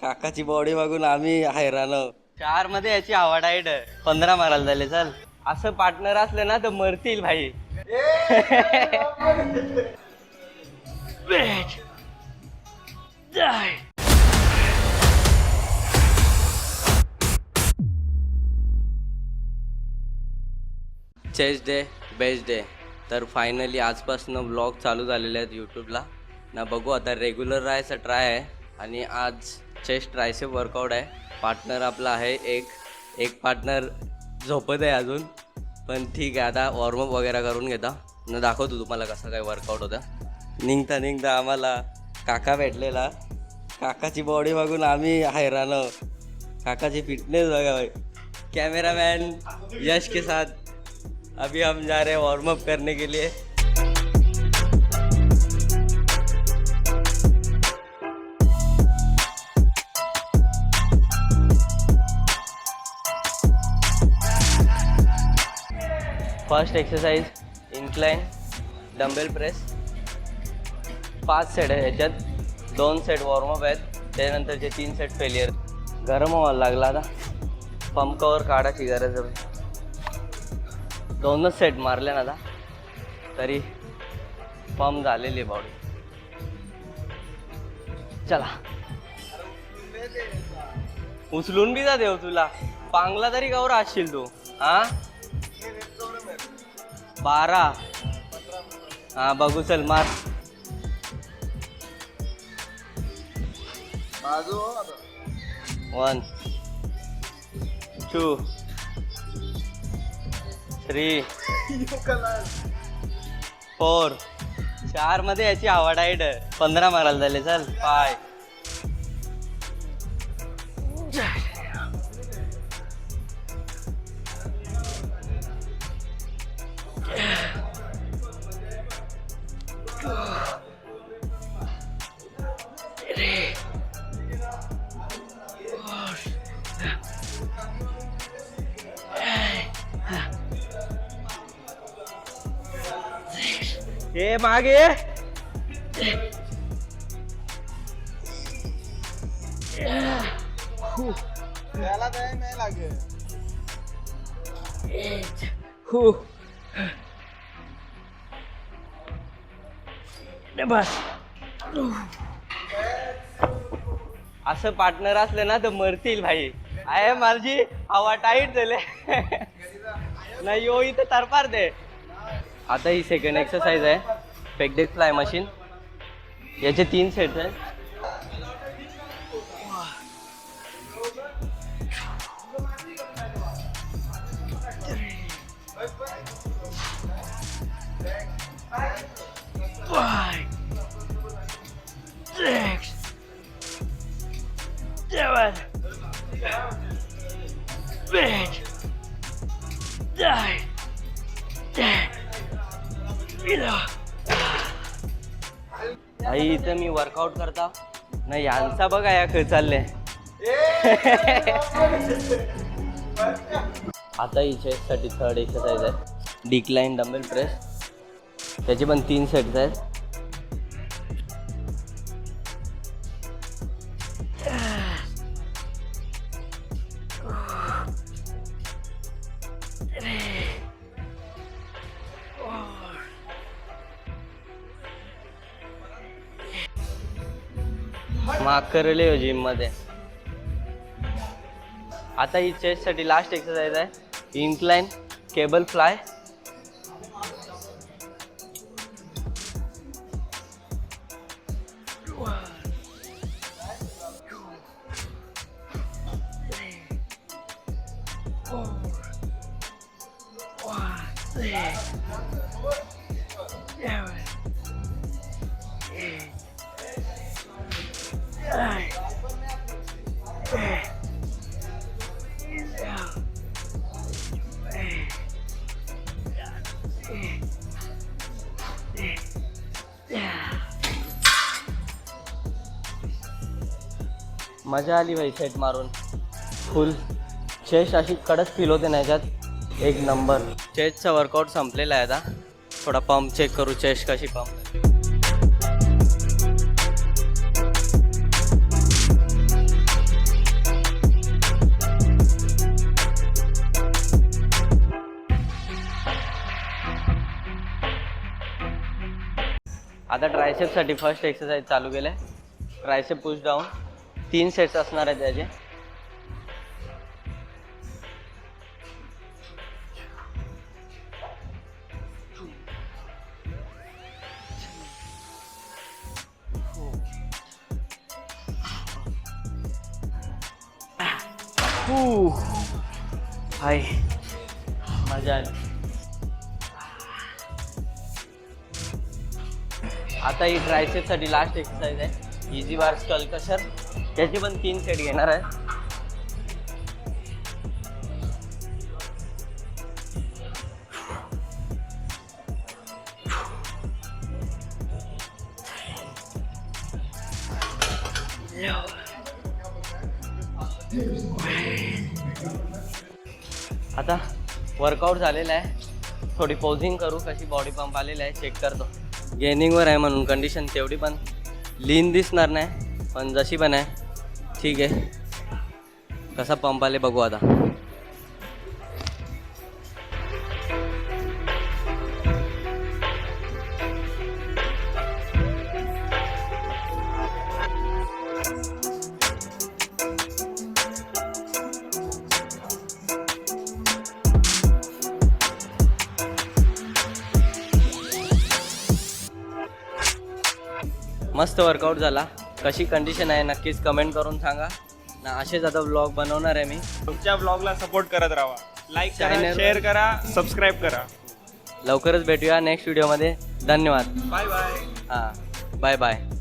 काकाची body बघून आम्ही हैराण. 4 मध्ये याची आवड आहे. 15 मारायला झाले. चल असं पार्टनर असलं ना तर मरतील भाई. Chest day best day. तर फायनली आजपासून ब्लॉग चालू झालेले आहेत यूट्यूबला ना. बघू आता रेग्युलर राहायचा ट्राय आहे. आणि आज चेस्ट ट्रायसेप वर्कआउट आहे. पार्टनर आपला आहे एक पार्टनर झोपत आहे अजून, पण ठीक आहे. आता वॉर्मअप वगैरे करून घेता न दाखवतो तुम्हाला कसं काय वर्कआउट होतं. निघता आम्हाला काका भेटलेला. काकाची बॉडी बघून आम्ही हैराण. काकाची फिटनेस बघा भाई. कैमरामैन यश के साथ अभी हम जा रहे हैं वार्म अप करने के लिए. First exercise incline dumbbell press. 5 set आहे याच्यात. 2 सेट वॉर्मअप आहेत. त्यानंतरचे 3 सेट फेलियर. गरम व्हायला लागला आता. पंप कवर काढायची गरज आहे. 2च सेट मारले ना आता तरी पंप झालेली बॉडी. चला उचलून बी जा देव तुला. पांगला तरी कवर असशील तू. हा 12. हा बघू चल मार. 1 2 3 4. 4 मध्ये याची आवड आहे. 15 मारायला झाले. चल 5 हे मागे. त्याला काय नाही लागेल. बस असं पार्टनर असलं ना तर मरतील भाई. आहे माझी हवा टाईट झाले. नाही यो इथं तरपार दे. आता ही सेकंड एक्सरसाइज आहे. पेगडेक फ्लाय मशीन. याचे 3 सेट्स आहेत. आई इथं मी वर्कआउट करता नाही. यांचा बघा या खेळ चालले. आता ही चेस्टसाठी 3rd एक्सरसाइज आहे. Decline dumbbell press. त्याचे पण 3 सेट्स आहेत. माग करले हो जिम मध्ये. आता ही चेस्ट साठी लास्ट एक्सरसाइज आहे. Incline cable fly. मजा आली भाई सेट मारून. फुल चेस्ट अशी कडक फील होते ना याच्यात. एक नंबर. चेस्टचा वर्कआउट संपलेला आहे. आता थोडा पंप चेक करू. चेस्ट कशी पंप. आता ट्रायसेपसाठी फर्स्ट एक्सरसाइज चालू केलं आहे. ट्रायसेप पुश डाऊन 3 सेट्स असणार आहेत त्याचे. हाय मजा आली. आता ही ट्रायसेपसाठी लास्ट एक्सरसाइज आहे, इझी बार स्कल कशर. त्याचे पण 3 सेट घेणार आहे. आता वर्कआउट झालेलं आहे, थोडी पोझिंग करू, कशी बॉडी पंप आलेली आहे चेक करतो. गेनिंगवर आहे म्हणून कंडिशन तेवढी पण लीन दिसणार नाही, पण जशी पण आहे ठीक आहे. कसा पंप आले बघू आता. मस्त वर्कआउट झाला. कशी कंडिशन आहे नक्कीच कमेंट करून सांगा ना. असेच आता व्लॉग बनवणार आहे मी. तुमच्या ब्लॉगला सपोर्ट करत राहा. लाईक करा, Channel- शेअर करा, सबस्क्राईब करा. लवकरच भेटूया नेक्स्ट व्हिडिओमध्ये. धन्यवाद. Bye bye. हां बाय बाय.